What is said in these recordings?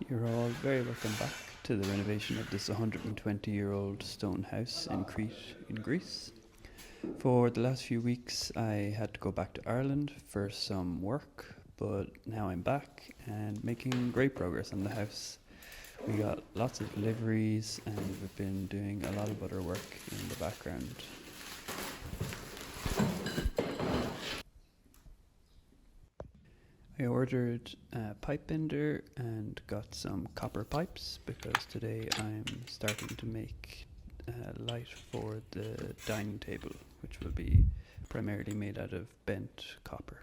You're all very welcome back to the renovation of this 120-year-old stone house in Crete in Greece. For the last few weeks I had to go back to Ireland for some work, but now I'm back and making great progress on the house. We got lots of deliveries and we've been doing a lot of other work in the background. I ordered a pipe bender and got some copper pipes because today I'm starting to make light for the dining table, which will be primarily made out of bent copper.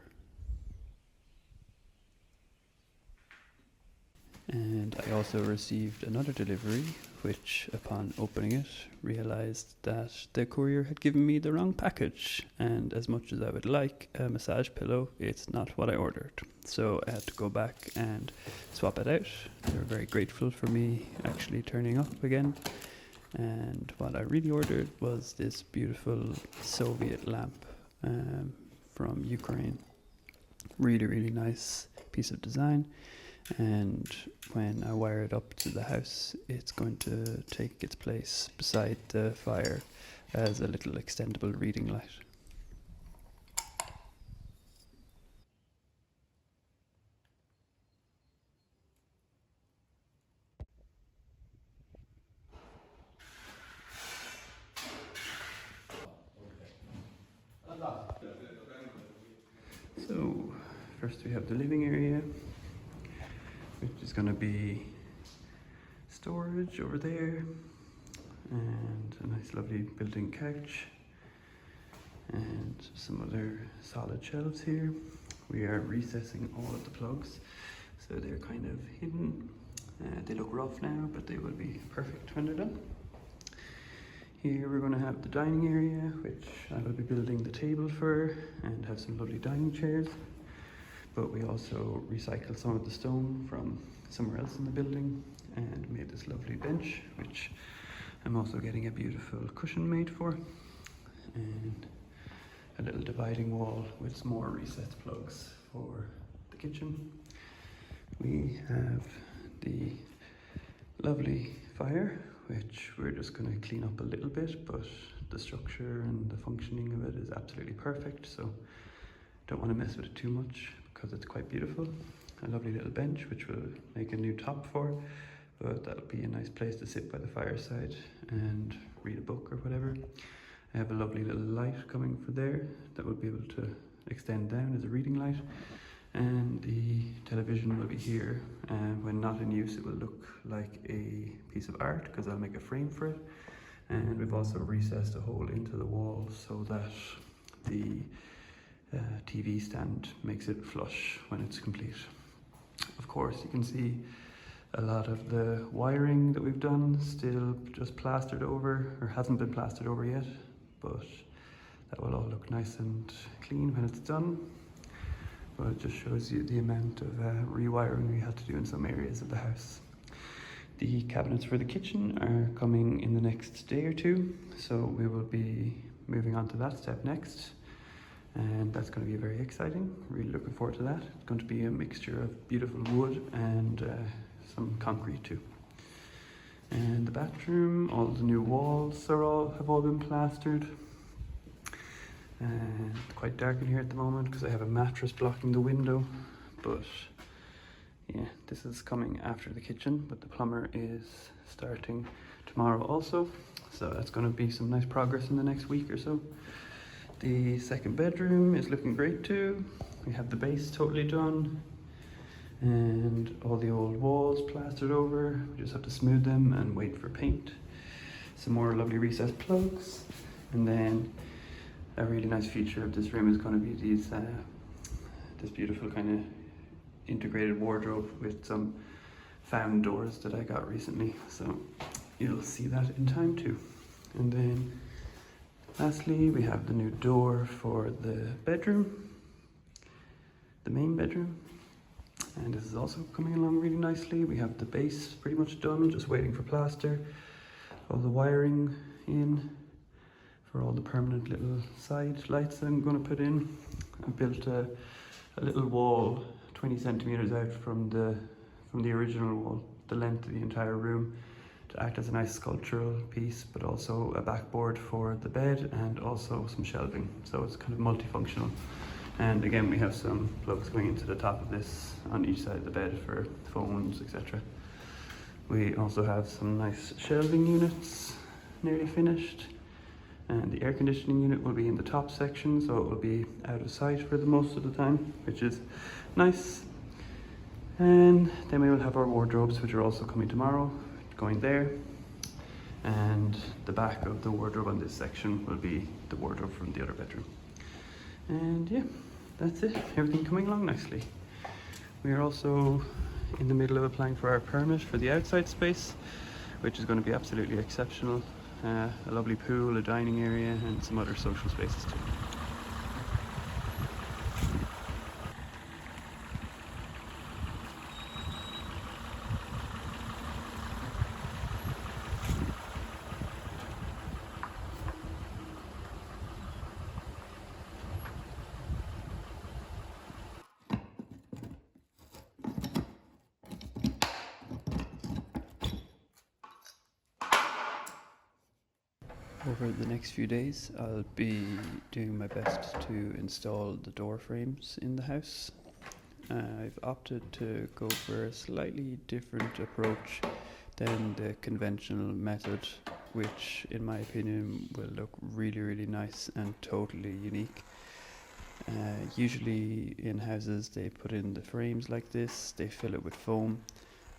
And I also received another delivery, which upon opening it realized that the courier had given me the wrong package, and as much as I would like a massage pillow, it's not what I ordered. So I had to go back and swap it out. They were very grateful for me actually turning up again. And what I really ordered was this beautiful Soviet lamp from Ukraine. Really nice piece of design. And when I wire it up to the house, it's going to take its place beside the fire as a little extendable reading light. So first we have the living area, which is going to be storage over there, and a nice lovely built-in couch, and some other solid shelves here. We are recessing all of the plugs, so they're kind of hidden. They look rough now, but they will be perfect when they're done. Here we're going to have the dining area, which I will be building the table for, and have some lovely dining chairs. But we also recycled some of the stone from somewhere else in the building and made this lovely bench, which I'm also getting a beautiful cushion made for, and a little dividing wall with some more recessed plugs for the kitchen. We have the lovely fire, which we're just going to clean up a little bit, but the structure and the functioning of it is absolutely perfect, so don't want to mess with it too much because it's quite beautiful. A lovely little bench which we'll make a new top for, but that'll be a nice place to sit by the fireside and read a book or whatever. I have a lovely little light coming for there that will be able to extend down as a reading light, and the television will be here, and when not in use it will look like a piece of art because I'll make a frame for it. And we've also recessed a hole into the wall so that the TV stand makes it flush when it's complete. Of course, you can see a lot of the wiring that we've done still just plastered over, or hasn't been plastered over yet, but that will all look nice and clean when it's done. But it just shows you the amount of rewiring we had to do in some areas of the house. The cabinets for the kitchen are coming in the next day or two, so we will be moving on to that step next. And that's going to be very exciting. Really looking forward to that. It's going to be a mixture of beautiful wood and some concrete too. And the bathroom, all the new walls have all been plastered. And it's quite dark in here at the moment because I have a mattress blocking the window. But yeah, this is coming after the kitchen, but the plumber is starting tomorrow also. So that's going to be some nice progress in the next week or so. The second bedroom is looking great too. We have the base totally done and all the old walls plastered over. We just have to smooth them and wait for paint. Some more lovely recessed plugs, and then a really nice feature of this room is going to be these this beautiful kind of integrated wardrobe with some fan doors that I got recently, so you'll see that in time too. And then lastly, we have the new door for the bedroom, the main bedroom, and this is also coming along really nicely. We have the base pretty much done, just waiting for plaster, all the wiring in for all the permanent little side lights that I'm going to put in. I built a little wall 20 centimeters out from the original wall, the length of the entire room to act as a nice sculptural piece, but also a backboard for the bed and also some shelving. So it's kind of multifunctional. And again, we have some plugs going into the top of this on each side of the bed for phones, etc. We also have some nice shelving units nearly finished. And the air conditioning unit will be in the top section, so it will be out of sight for the most of the time, which is nice. And then we will have our wardrobes, which are also coming tomorrow, going there. And the back of the wardrobe on this section will be the wardrobe from the other bedroom. And yeah, that's it. Everything coming along nicely. We are also in the middle of applying for our permit for the outside space, which is going to be absolutely exceptional. A lovely pool, a dining area, and some other social spaces too. Over the next few days, I'll be doing my best to install the door frames in the house. I've opted to go for a slightly different approach than the conventional method, which in my opinion will look really, really nice and totally unique. Usually in houses they put in the frames like this, they fill it with foam,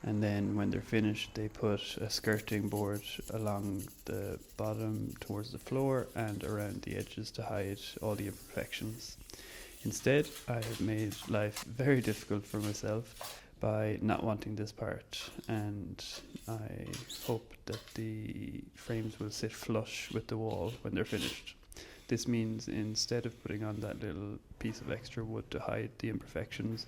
and then when they're finished they put a skirting board along the bottom towards the floor and around the edges to hide all the imperfections. Instead, I have made life very difficult for myself by not wanting this part, and I hope that the frames will sit flush with the wall when they're finished. This means instead of putting on that little piece of extra wood to hide the imperfections,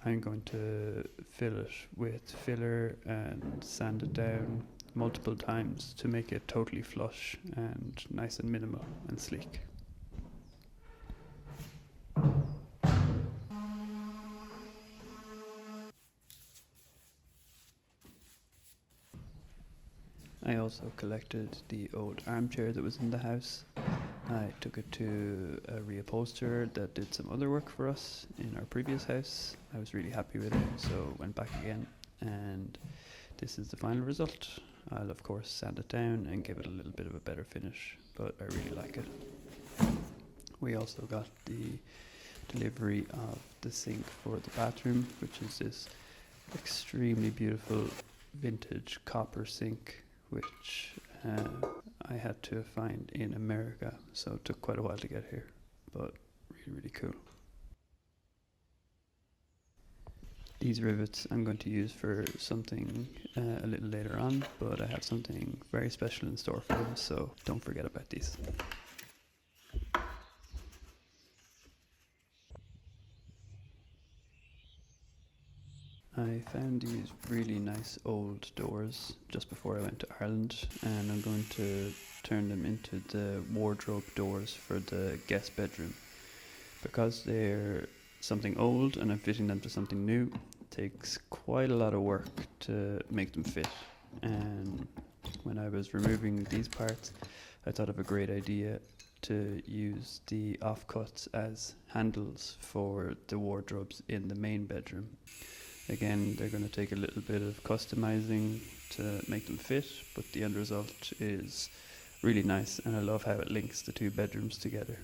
I'm going to fill it with filler and sand it down multiple times to make it totally flush and nice and minimal and sleek. I also collected the old armchair that was in the house. I took it to a reupholsterer that did some other work for us in our previous house. I was really happy with it, so went back again, and this is the final result. I'll of course sand it down and give it a little bit of a better finish, but I really like it. We also got the delivery of the sink for the bathroom, which is this extremely beautiful vintage copper sink, which I had to find in America, so it took quite a while to get here, but really, really cool. These rivets I'm going to use for something a little later on, but I have something very special in store for them, so don't forget about these. I found these really nice old doors just before I went to Ireland, and I'm going to turn them into the wardrobe doors for the guest bedroom. Because they're something old and I'm fitting them to something new, it takes quite a lot of work to make them fit. And when I was removing these parts, I thought of a great idea to use the offcuts as handles for the wardrobes in the main bedroom. Again, they're going to take a little bit of customizing to make them fit, but the end result is really nice, and I love how it links the two bedrooms together.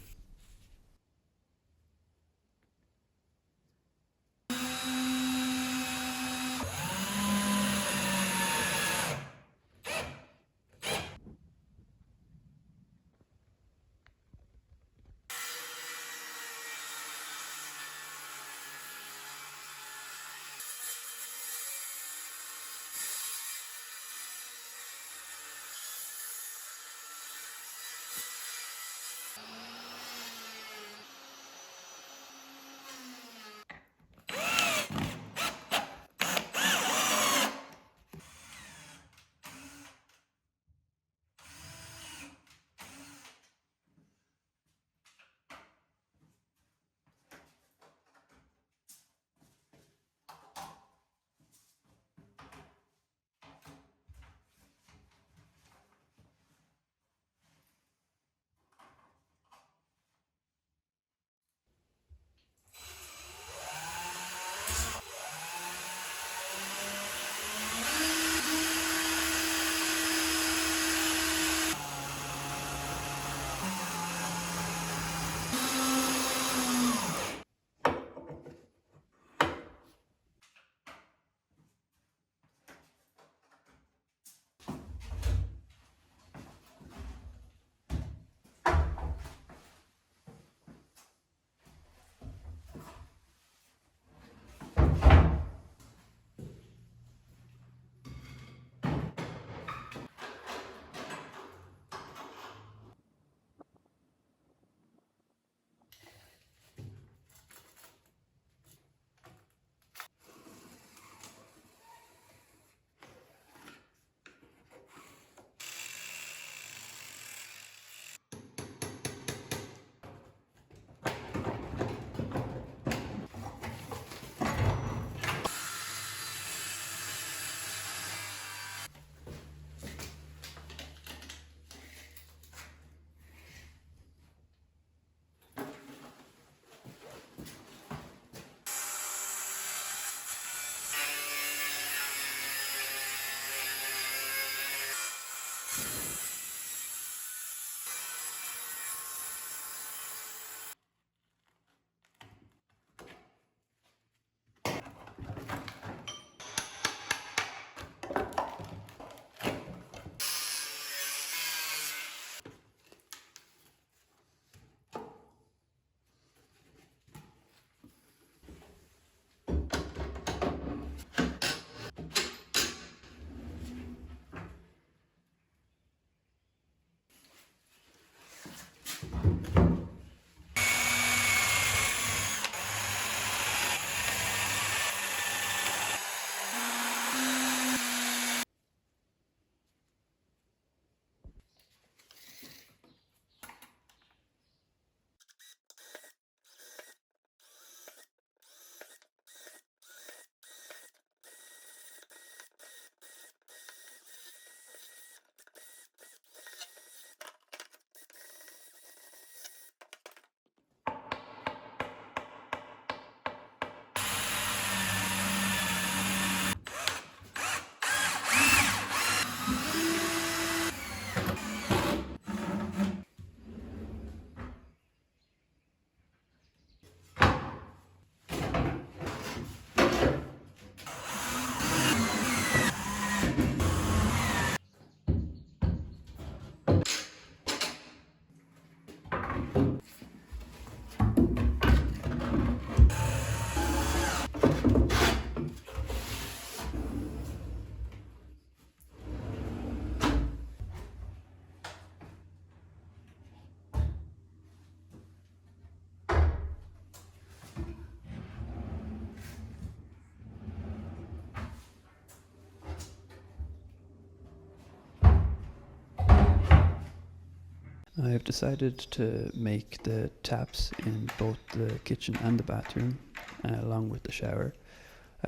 I have decided to make the taps in both the kitchen and the bathroom, along with the shower,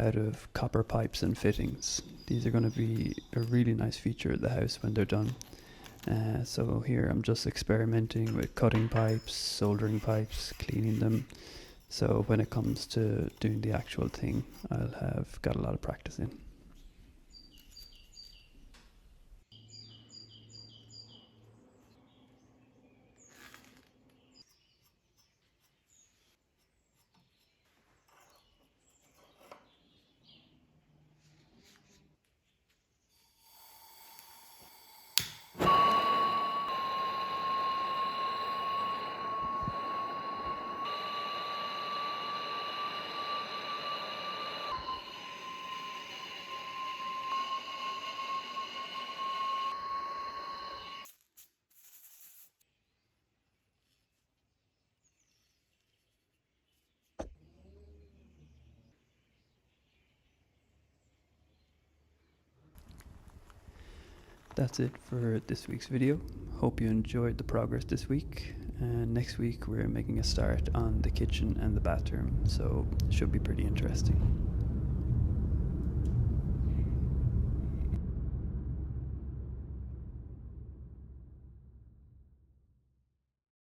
out of copper pipes and fittings. These are going to be a really nice feature of the house when they're done. So here I'm just experimenting with cutting pipes, soldering pipes, cleaning them. So when it comes to doing the actual thing, I'll have got a lot of practice in. That's it for this week's video. Hope you enjoyed the progress this week. And next week we're making a start on the kitchen and the bathroom, so it should be pretty interesting.